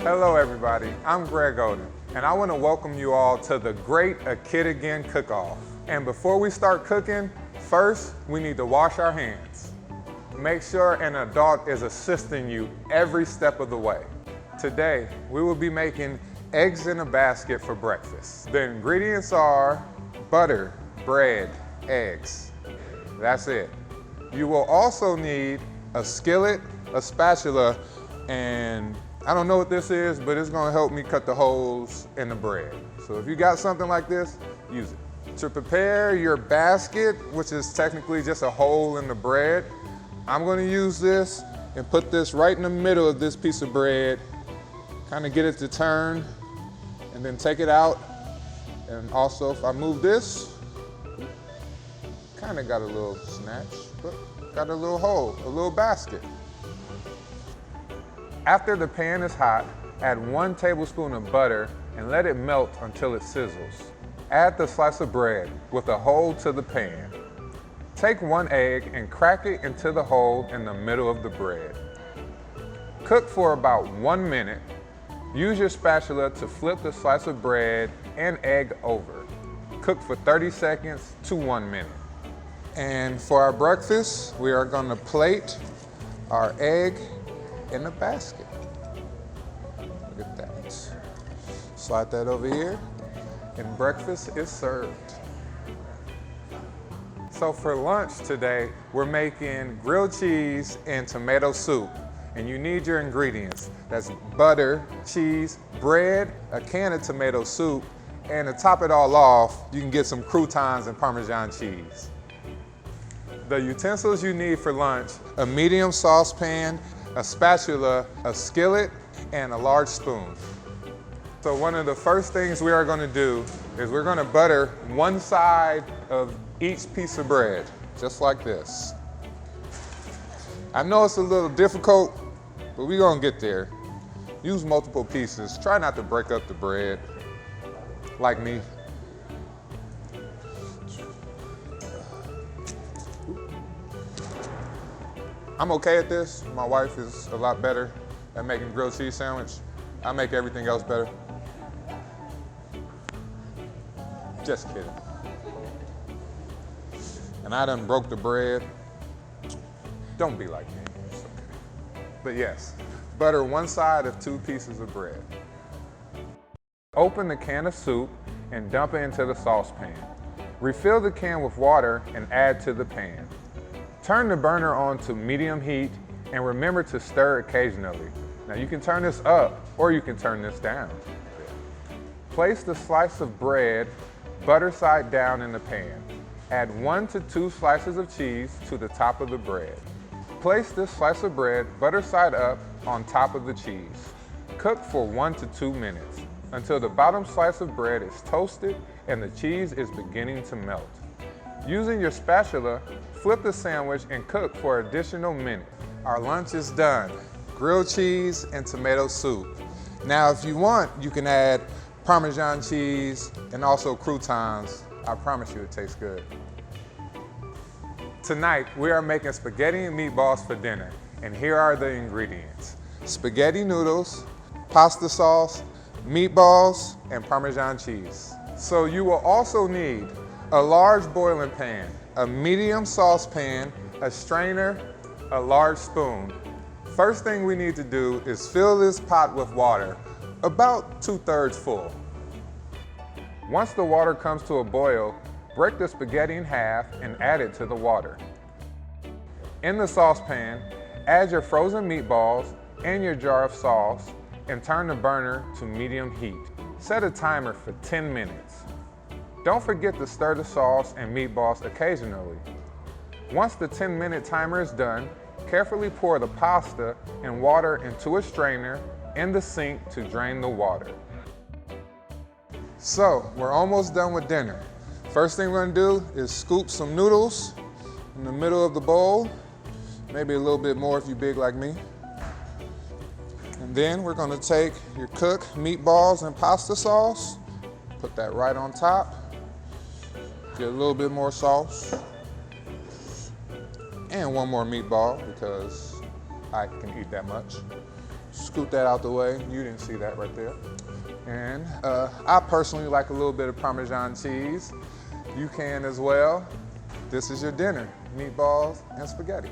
Hello everybody, I'm Greg Oden, and I want to welcome you all to the Great A Kid Again Cook-Off. And before we start cooking, first we need to wash our hands. Make sure an adult is assisting you every step of the way. Today, we will be making eggs in a basket for breakfast. The ingredients are butter, bread, eggs. That's it. You will also need a skillet, a spatula, and I don't know what this is, but it's gonna help me cut the holes in the bread. So if you got something like this, use it. To prepare your basket, which is technically just a hole in the bread, I'm gonna use this and put this right in the middle of this piece of bread, kind of get it to turn, and then take it out. And also, if I move this, kind of got a little snatch, but got a little hole, a little basket. After the pan is hot, add 1 tablespoon of butter and let it melt until it sizzles. Add the slice of bread with a hole to the pan. Take 1 egg and crack it into the hole in the middle of the bread. Cook for about 1 minute. Use your spatula to flip the slice of bread and egg over. Cook for 30 seconds to 1 minute. And for our breakfast, we are gonna plate our egg in the basket. Look at that. Slide that over here, and breakfast is served. So for lunch today, we're making grilled cheese and tomato soup. And you need your ingredients. That's butter, cheese, bread, a can of tomato soup, and to top it all off, you can get some croutons and Parmesan cheese. The utensils you need for lunch: a medium saucepan, a spatula, a skillet, and a large spoon. So one of the first things we are gonna do is we're gonna butter 1 side of each piece of bread, just like this. I know it's a little difficult, but we're gonna get there. Use multiple pieces. Try not to break up the bread, like me. I'm okay at this. My wife is a lot better at making grilled cheese sandwich. I make everything else better. Just kidding. And I done broke the bread. Don't be like me, it's okay. But yes, butter 1 side of 2 pieces of bread. Open the can of soup and dump it into the saucepan. Refill the can with water and add to the pan. Turn the burner on to medium heat and remember to stir occasionally. Now you can turn this up or you can turn this down. Place the slice of bread butter side down in the pan. Add 1 to 2 slices of cheese to the top of the bread. Place this slice of bread butter side up on top of the cheese. Cook for 1 to 2 minutes until the bottom slice of bread is toasted and the cheese is beginning to melt. Using your spatula, flip the sandwich and cook for an additional minute. Our lunch is done. Grilled cheese and tomato soup. Now if you want, you can add Parmesan cheese and also croutons. I promise you it tastes good. Tonight, we are making spaghetti and meatballs for dinner, and here are the ingredients: spaghetti noodles, pasta sauce, meatballs, and Parmesan cheese. So you will also need a large boiling pan, a medium saucepan, a strainer, a large spoon. First thing we need to do is fill this pot with water, about 2/3 full. Once the water comes to a boil, break the spaghetti in half and add it to the water. In the saucepan, add your frozen meatballs and your jar of sauce and turn the burner to medium heat. Set a timer for 10 minutes. Don't forget to stir the sauce and meatballs occasionally. Once the 10-minute timer is done, carefully pour the pasta and water into a strainer in the sink to drain the water. So, we're almost done with dinner. First thing we're gonna do is scoop some noodles in the middle of the bowl, maybe a little bit more if you're big like me. And then we're gonna take your cooked meatballs and pasta sauce, put that right on top. Get a little bit more sauce. And 1 more meatball because I can eat that much. scoot that out the way. You didn't see that right there. And I personally like a little bit of Parmesan cheese. You can as well. This is your dinner, meatballs and spaghetti.